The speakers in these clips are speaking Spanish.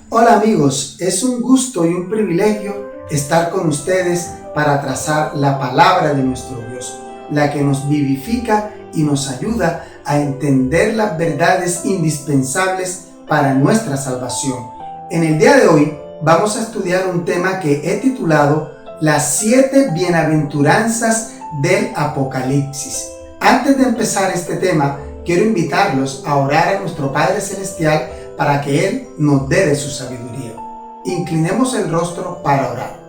Hola amigos, es un gusto y un privilegio estar con ustedes para trazar la palabra de nuestro Dios, la que nos vivifica y nos ayuda a entender las verdades indispensables para nuestra salvación. En el día de hoy vamos a estudiar un tema que he titulado Las 7 bienaventuranzas del Apocalipsis. Antes de empezar este tema, quiero invitarlos a orar a nuestro Padre Celestial para que Él nos dé de su sabiduría. Inclinemos el rostro para orar.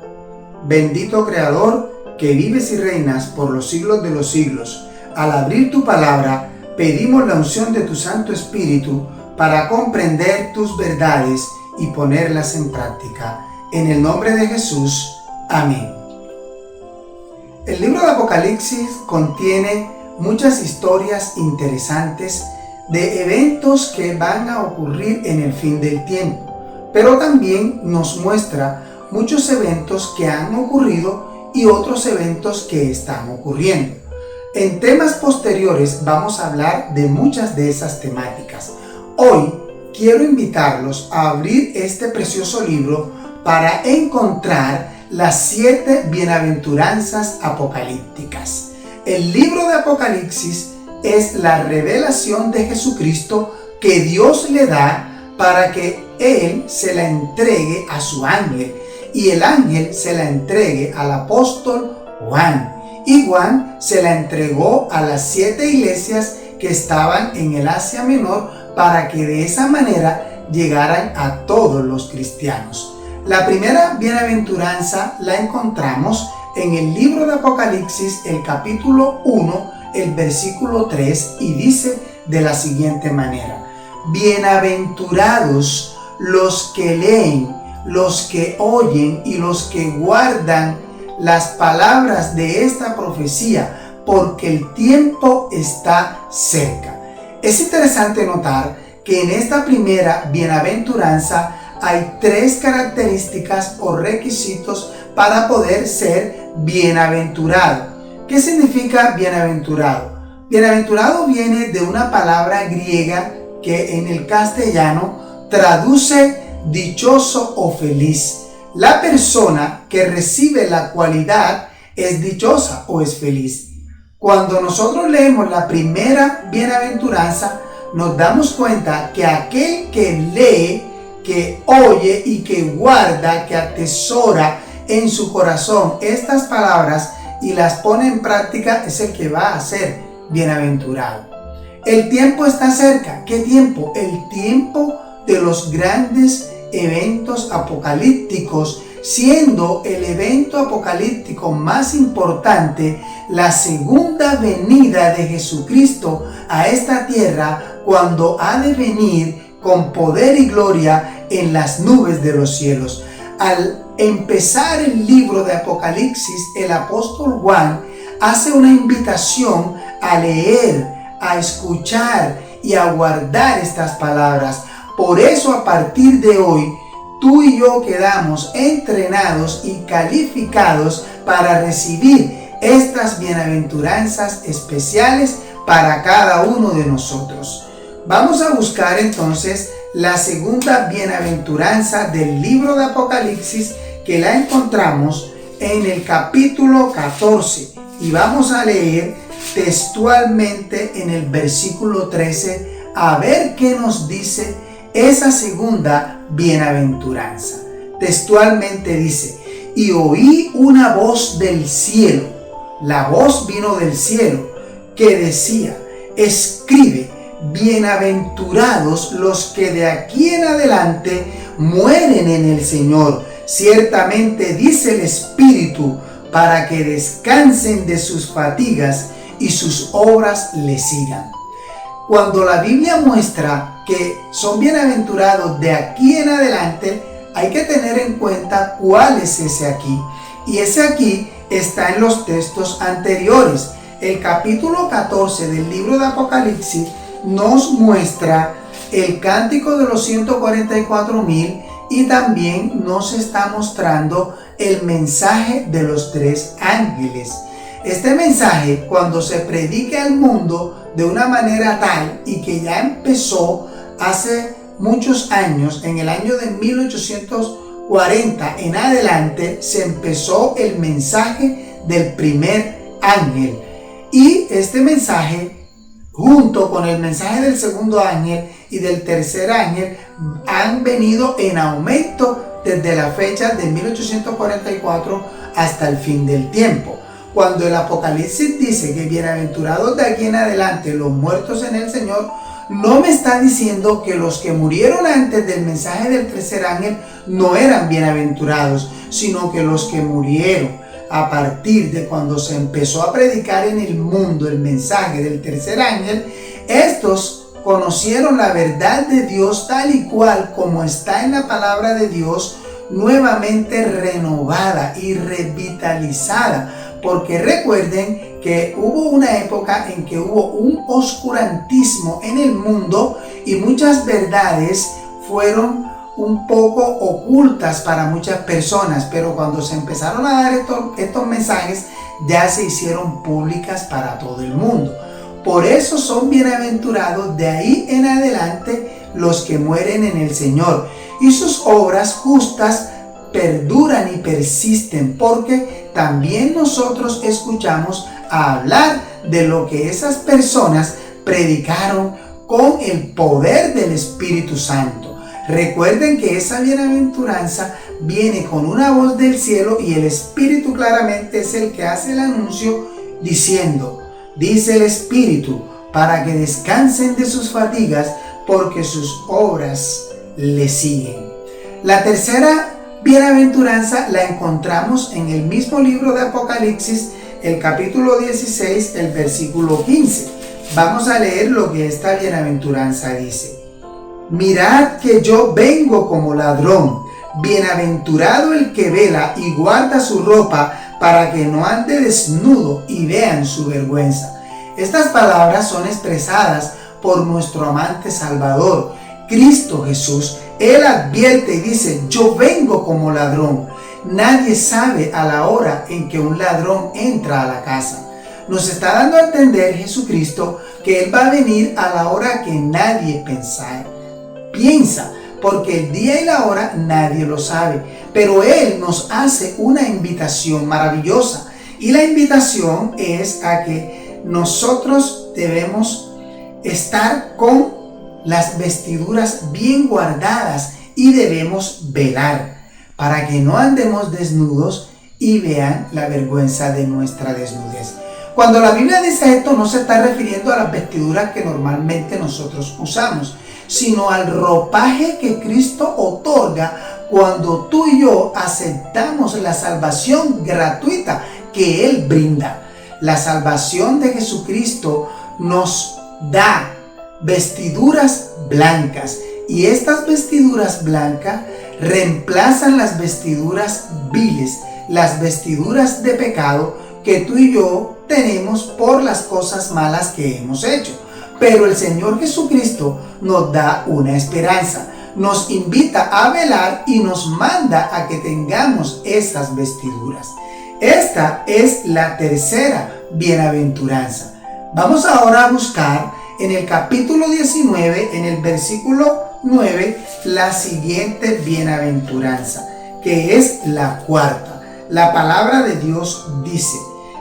Bendito Creador, que vives y reinas por los siglos de los siglos, al abrir tu palabra, pedimos la unción de tu Santo Espíritu para comprender tus verdades y ponerlas en práctica. En el nombre de Jesús, amén. El libro de Apocalipsis contiene muchas historias interesantes de eventos que van a ocurrir en el fin del tiempo, pero también nos muestra muchos eventos que han ocurrido y otros eventos que están ocurriendo. En temas posteriores vamos a hablar de muchas de esas temáticas. Hoy quiero invitarlos a abrir este precioso libro para encontrar las 7 bienaventuranzas apocalípticas. El libro de Apocalipsis es la revelación de Jesucristo que Dios le da para que Él se la entregue a su ángel y el ángel se la entregue al apóstol Juan. Y Juan se la entregó a las 7 iglesias que estaban en el Asia Menor para que de esa manera llegaran a todos los cristianos. La primera bienaventuranza la encontramos en el libro de Apocalipsis, el capítulo 1, el versículo 3, y dice de la siguiente manera: bienaventurados los que leen, los que oyen y los que guardan las palabras de esta profecía, porque el tiempo está cerca. Es interesante notar que en esta primera bienaventuranza hay 3 características o requisitos para poder ser bienaventurado. ¿Qué significa bienaventurado? Bienaventurado viene de una palabra griega que en el castellano traduce dichoso o feliz. La persona que recibe la cualidad es dichosa o es feliz. Cuando nosotros leemos la primera bienaventuranza, nos damos cuenta que aquel que lee, que oye y que guarda, que atesora en su corazón estas palabras y las pone en práctica, es el que va a ser bienaventurado. El tiempo está cerca. ¿Qué tiempo? El tiempo de los grandes eventos apocalípticos, siendo el evento apocalíptico más importante la segunda venida de Jesucristo a esta tierra, cuando ha de venir con poder y gloria en las nubes de los cielos. Al empezar el libro de Apocalipsis, el apóstol Juan hace una invitación a leer, a escuchar y a guardar estas palabras. Por eso, a partir de hoy, tú y yo quedamos entrenados y calificados para recibir estas bienaventuranzas especiales para cada uno de nosotros. Vamos a buscar entonces la segunda bienaventuranza del libro de Apocalipsis, que la encontramos en el capítulo 14, y vamos a leer textualmente en el versículo 13 a ver qué nos dice esa segunda bienaventuranza. Textualmente dice: y oí una voz del cielo, la voz vino del cielo, que decía: escribe, bienaventurados los que de aquí en adelante mueren en el Señor. Ciertamente dice el Espíritu, para que descansen de sus fatigas y sus obras les sigan. Cuando la Biblia muestra que son bienaventurados de aquí en adelante, hay que tener en cuenta cuál es ese aquí. Y ese aquí está en los textos anteriores. El capítulo 14 del libro de Apocalipsis nos muestra el cántico de los 144,000 y también nos está mostrando el mensaje de los 3 ángeles. Este mensaje, cuando se predique al mundo de una manera tal y que ya empezó hace muchos años, en el año de 1840 en adelante, se empezó el mensaje del primer ángel. Y este mensaje, junto con el mensaje del segundo ángel y del tercer ángel, han venido en aumento desde la fecha de 1844 hasta el fin del tiempo. Cuando el Apocalipsis dice que bienaventurados de aquí en adelante los muertos en el Señor, no me está diciendo que los que murieron antes del mensaje del tercer ángel no eran bienaventurados, sino que los que murieron a partir de cuando se empezó a predicar en el mundo el mensaje del tercer ángel, estos conocieron la verdad de Dios tal y cual como está en la palabra de Dios, nuevamente renovada y revitalizada. Porque recuerden que hubo una época en que hubo un oscurantismo en el mundo y muchas verdades fueron un poco ocultas para muchas personas, pero cuando se empezaron a dar estos mensajes ya se hicieron públicas para todo el mundo. Por eso son bienaventurados de ahí en adelante los que mueren en el Señor, y sus obras justas perduran y persisten, porque también nosotros escuchamos hablar de lo que esas personas predicaron con el poder del Espíritu Santo. Recuerden que esa bienaventuranza viene con una voz del cielo y el Espíritu claramente es el que hace el anuncio diciendo: dice el Espíritu, para que descansen de sus fatigas, porque sus obras le siguen. La tercera bienaventuranza la encontramos en el mismo libro de Apocalipsis, el capítulo 16, el versículo 15. Vamos a leer lo que esta bienaventuranza dice. Mirad que yo vengo como ladrón, bienaventurado el que vela y guarda su ropa, para que no ande desnudo y vean su vergüenza. Estas palabras son expresadas por nuestro amante Salvador, Cristo Jesús. Él advierte y dice: yo vengo como ladrón. Nadie sabe a la hora en que un ladrón entra a la casa. Nos está dando a entender Jesucristo que Él va a venir a la hora que nadie piensa, porque el día y la hora nadie lo sabe. Pero Él nos hace una invitación maravillosa, y la invitación es a que nosotros debemos estar con las vestiduras bien guardadas y debemos velar para que no andemos desnudos y vean la vergüenza de nuestra desnudez. Cuando la Biblia dice esto, no se está refiriendo a las vestiduras que normalmente nosotros usamos, sino al ropaje que Cristo otorga cuando tú y yo aceptamos la salvación gratuita que Él brinda. La salvación de Jesucristo nos da vestiduras blancas, y estas vestiduras blancas reemplazan las vestiduras viles, las vestiduras de pecado que tú y yo tenemos por las cosas malas que hemos hecho. Pero el Señor Jesucristo nos da una esperanza, nos invita a velar y nos manda a que tengamos estas vestiduras. Esta es la tercera bienaventuranza. Vamos ahora a buscar en el capítulo 19, en el versículo 9, la siguiente bienaventuranza, que es la cuarta. La palabra de Dios dice: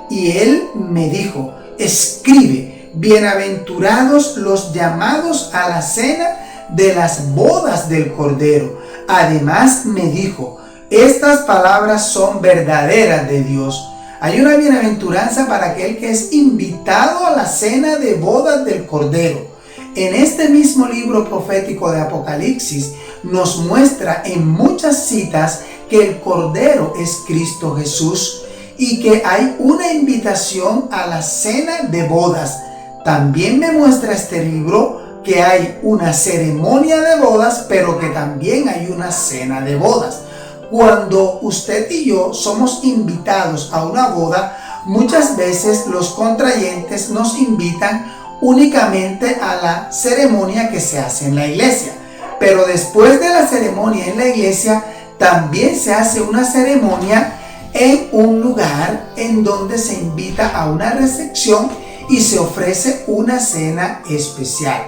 y Él me dijo, escribe, bienaventurados los llamados a la cena de las bodas del Cordero. Además me dijo, estas palabras son verdaderas de Dios. Hay una bienaventuranza para aquel que es invitado a la cena de bodas del Cordero. En este mismo libro profético de Apocalipsis nos muestra en muchas citas que el Cordero es Cristo Jesús y que hay una invitación a la cena de bodas. También me muestra este libro que hay una ceremonia de bodas, pero que también hay una cena de bodas. Cuando usted y yo somos invitados a una boda, muchas veces los contrayentes nos invitan únicamente a la ceremonia que se hace en la iglesia. Pero después de la ceremonia en la iglesia, también se hace una ceremonia en un lugar en donde se invita a una recepción y se ofrece una cena especial.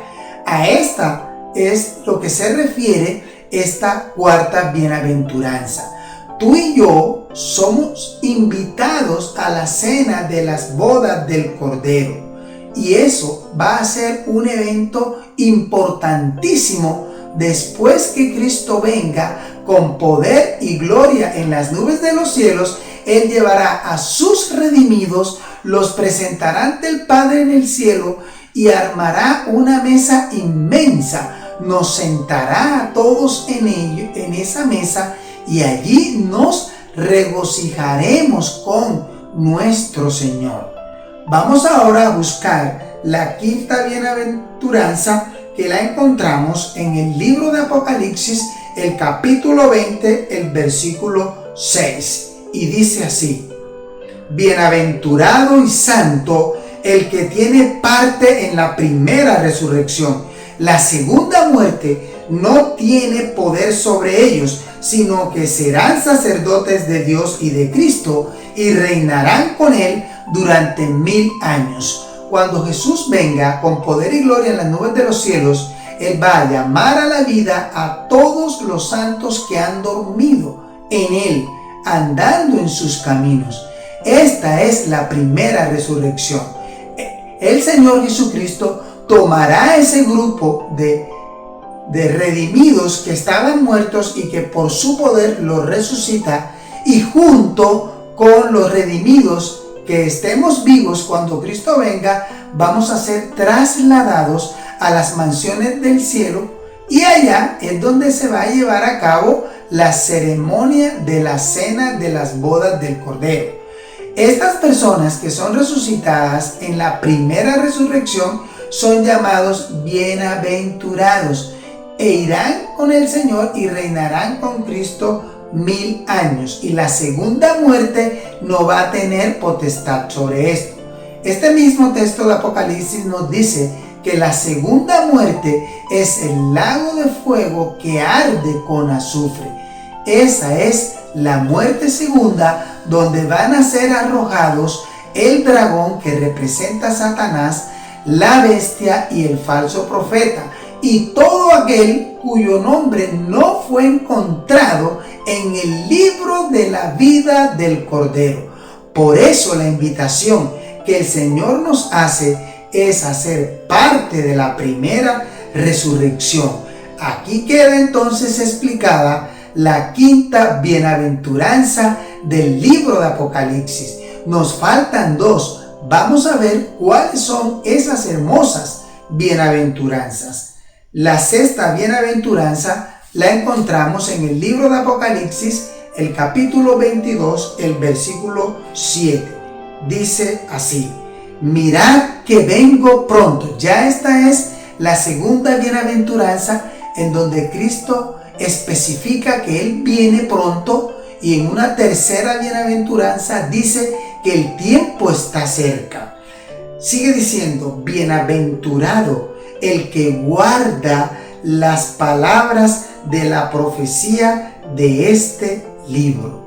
A esta es lo que se refiere esta cuarta bienaventuranza. Tú y yo somos invitados a la cena de las bodas del Cordero. Y eso va a ser un evento importantísimo después que Cristo venga con poder y gloria en las nubes de los cielos. Él llevará a sus redimidos, los presentará ante el Padre en el cielo y armará una mesa inmensa. Nos sentará a todos en esa mesa y allí nos regocijaremos con nuestro Señor. Vamos ahora a buscar la quinta bienaventuranza, que la encontramos en el libro de Apocalipsis, el capítulo 20, el versículo 6. Y dice así: bienaventurado y santo el que tiene parte en la primera resurrección. La segunda muerte no tiene poder sobre ellos, sino que serán sacerdotes de Dios y de Cristo y reinarán con él durante 1000 años. Cuando Jesús venga con poder y gloria en las nubes de los cielos, Él va a llamar a la vida a todos los santos que han dormido en Él, andando en sus caminos. Esta es la primera resurrección. El Señor Jesucristo tomará ese grupo de redimidos que estaban muertos y que por su poder los resucita, y junto con los redimidos que estemos vivos cuando Cristo venga, vamos a ser trasladados a las mansiones del cielo, y allá es donde se va a llevar a cabo la ceremonia de la cena de las bodas del Cordero. Estas personas que son resucitadas en la primera resurrección son llamados bienaventurados e irán con el Señor y reinarán con Cristo 1000 años, y la segunda muerte no va a tener potestad sobre esto. Este mismo texto de Apocalipsis nos dice que la segunda muerte es el lago de fuego que arde con azufre. Esa es la muerte segunda, donde van a ser arrojados el dragón, que representa a Satanás, la bestia y el falso profeta, y todo aquel cuyo nombre no fue encontrado en el libro de la vida del Cordero. Por eso la invitación que el Señor nos hace es hacer parte de la primera resurrección. Aquí queda entonces explicada la quinta bienaventuranza del libro de Apocalipsis. Nos faltan dos. Vamos a ver cuáles son esas hermosas bienaventuranzas. La sexta bienaventuranza la encontramos en el libro de Apocalipsis, el capítulo 22, el versículo 7. Dice así: mirad que vengo pronto. Ya esta es la segunda bienaventuranza, en donde Cristo especifica que Él viene pronto, y en una tercera bienaventuranza dice que el tiempo está cerca. Sigue diciendo: bienaventurado el que guarda las palabras de la profecía de este libro.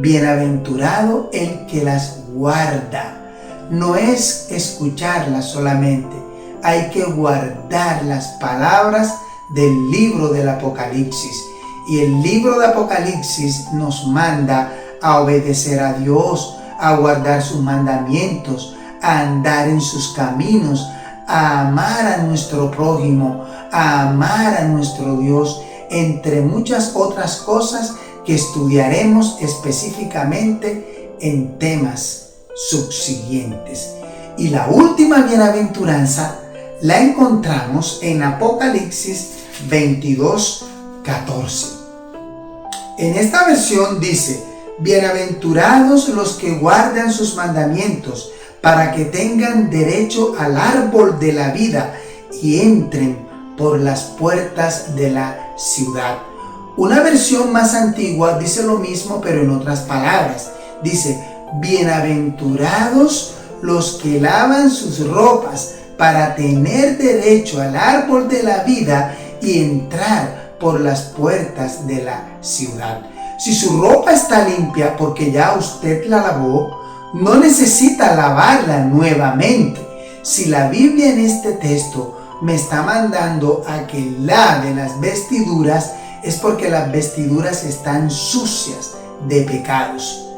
Bienaventurado el que las guarda. No es escucharlas solamente, hay que guardar las palabras del libro del Apocalipsis. Y el libro de Apocalipsis nos manda a obedecer a Dios, a guardar sus mandamientos, a andar en sus caminos, a amar a nuestro prójimo, a amar a nuestro Dios, entre muchas otras cosas que estudiaremos específicamente en temas subsiguientes. Y la última bienaventuranza la encontramos en Apocalipsis 22:14. En esta versión dice: bienaventurados los que guardan sus mandamientos, para que tengan derecho al árbol de la vida y entren por las puertas de la ciudad. Una versión más antigua dice lo mismo, pero en otras palabras. Dice: bienaventurados los que lavan sus ropas, para tener derecho al árbol de la vida y entrar por las puertas de la ciudad. Si su ropa está limpia porque ya usted la lavó, no necesita lavarla nuevamente. Si la Biblia en este texto me está mandando a que lave las vestiduras es porque las vestiduras están sucias de pecados.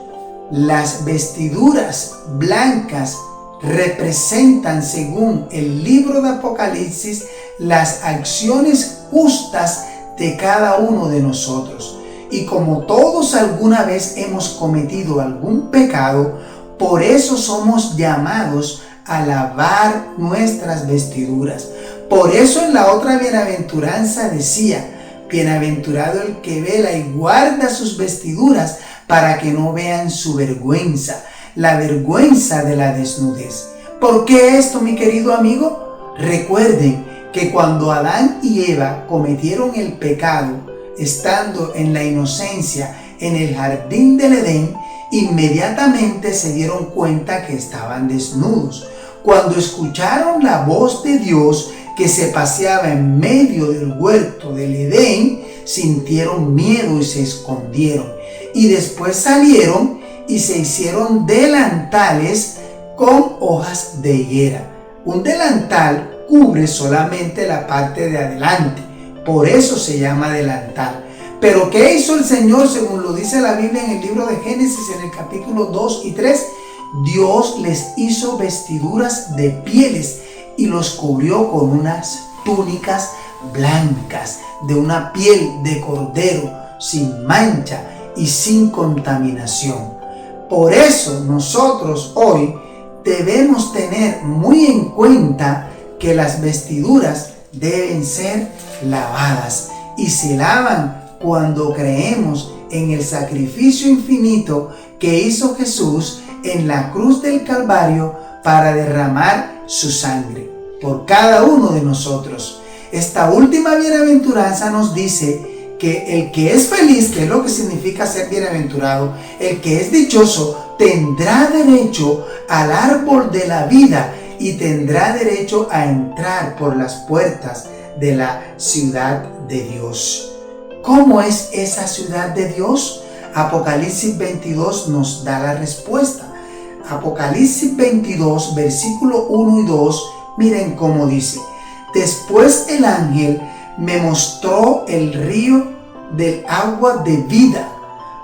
Las vestiduras blancas representan, según el libro de Apocalipsis, las acciones justas de cada uno de nosotros. Y como todos alguna vez hemos cometido algún pecado, por eso somos llamados a lavar nuestras vestiduras. Por eso en la otra bienaventuranza decía: bienaventurado el que vela y guarda sus vestiduras para que no vean su vergüenza, la vergüenza de la desnudez. ¿Por qué esto, mi querido amigo? Recuerden que cuando Adán y Eva cometieron el pecado, estando en la inocencia en el jardín del Edén, inmediatamente se dieron cuenta que estaban desnudos. Cuando escucharon la voz de Dios que se paseaba en medio del huerto del Edén, sintieron miedo y se escondieron. Y después salieron y se hicieron delantales con hojas de higuera. Un delantal cubre solamente la parte de adelante, por eso se llama delantal. Pero ¿qué hizo el Señor? Según lo dice la Biblia en el libro de Génesis, en el capítulo 2 y 3, Dios les hizo vestiduras de pieles y los cubrió con unas túnicas blancas de una piel de cordero, sin mancha y sin contaminación. Por eso nosotros hoy debemos tener muy en cuenta que las vestiduras deben ser lavadas, y se lavan cuando creemos en el sacrificio infinito que hizo Jesús en la cruz del Calvario para derramar su sangre por cada uno de nosotros. Esta última bienaventuranza nos dice que el que es feliz, que es lo que significa ser bienaventurado, el que es dichoso, tendrá derecho al árbol de la vida y tendrá derecho a entrar por las puertas de la ciudad de Dios. ¿Cómo es esa ciudad de Dios? Apocalipsis 22 nos da la respuesta. Apocalipsis 22, versículo 1 y 2, miren cómo dice: después el ángel me mostró el río del agua de vida,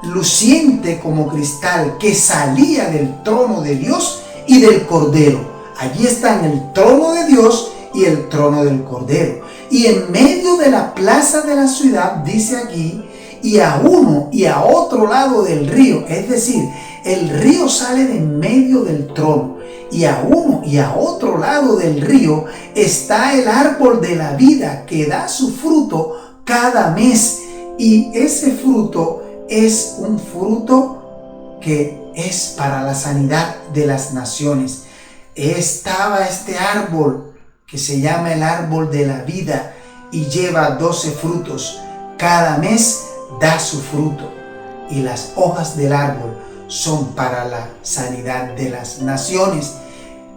luciente como cristal, que salía del trono de Dios y del Cordero. Allí están el trono de Dios y el trono del Cordero. Y en medio de la plaza de la ciudad, dice aquí, y a uno y a otro lado del río, es decir, el río sale de en medio del trono, y a uno y a otro lado del río está el árbol de la vida, que da su fruto cada mes. Y ese fruto es un fruto que es para la sanidad de las naciones. Estaba este árbol que se llama el árbol de la vida y lleva 12 frutos. Cada mes da su fruto, y las hojas del árbol son para la sanidad de las naciones.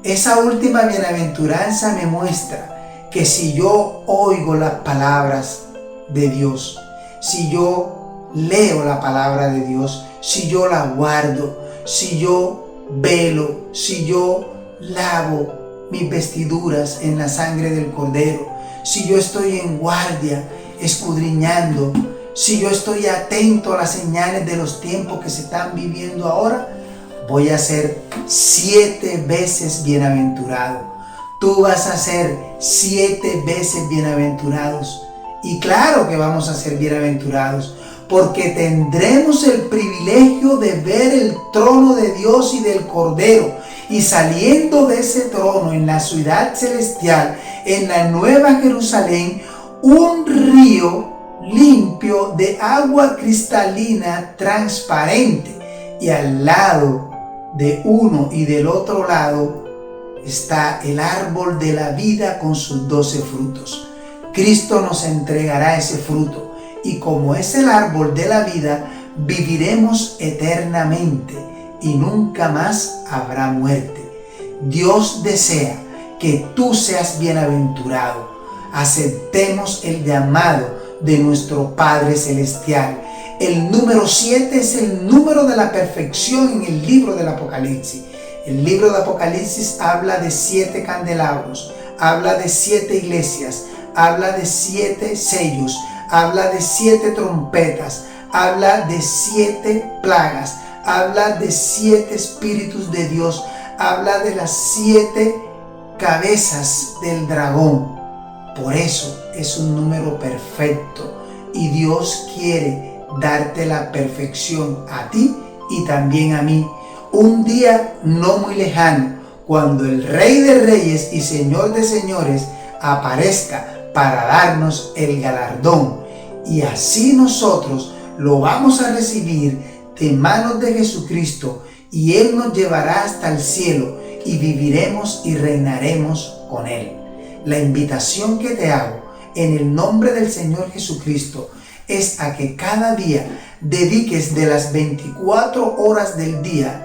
Esa última bienaventuranza me muestra que si yo oigo las palabras de Dios, si yo leo la palabra de Dios, si yo la guardo, si yo velo, si yo lavo mis vestiduras en la sangre del Cordero, si yo estoy en guardia, escudriñando, si yo estoy atento a las señales de los tiempos que se están viviendo ahora, voy a ser 7 veces bienaventurado. Tú vas a ser 7 veces bienaventurados. Y claro que vamos a ser bienaventurados, porque tendremos el privilegio de ver el trono de Dios y del Cordero, y saliendo de ese trono en la ciudad celestial, en la nueva Jerusalén, un río limpio de agua cristalina transparente, y al lado de uno y del otro lado está el árbol de la vida con sus 12 frutos. Cristo nos entregará ese fruto, y como es el árbol de la vida, viviremos eternamente y nunca más habrá muerte. Dios desea que tú seas bienaventurado. Aceptemos el llamado de nuestro Padre Celestial. El número 7 es el número de la perfección en el libro del Apocalipsis. El libro de Apocalipsis habla de 7 candelabros, habla de 7 iglesias, habla de 7 sellos, habla de 7 trompetas, habla de 7 plagas, habla de 7 espíritus de Dios, habla de las 7 cabezas del dragón. Por eso es un número perfecto y Dios quiere darte la perfección a ti y también a mí. Un día no muy lejano, cuando el Rey de Reyes y Señor de Señores aparezca para darnos el galardón, y así nosotros lo vamos a recibir de manos de Jesucristo, y Él nos llevará hasta el cielo y viviremos y reinaremos con Él. La invitación que te hago en el nombre del Señor Jesucristo es a que cada día dediques de las 24 horas del día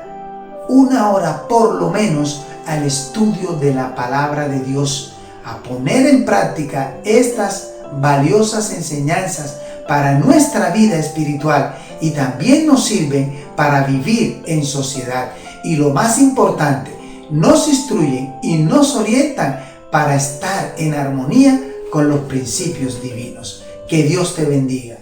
1 hora por lo menos al estudio de la palabra de Dios, a poner en práctica estas valiosas enseñanzas para nuestra vida espiritual, y también nos sirven para vivir en sociedad. Y lo más importante, nos instruyen y nos orientan para estar en armonía con los principios divinos. Que Dios te bendiga.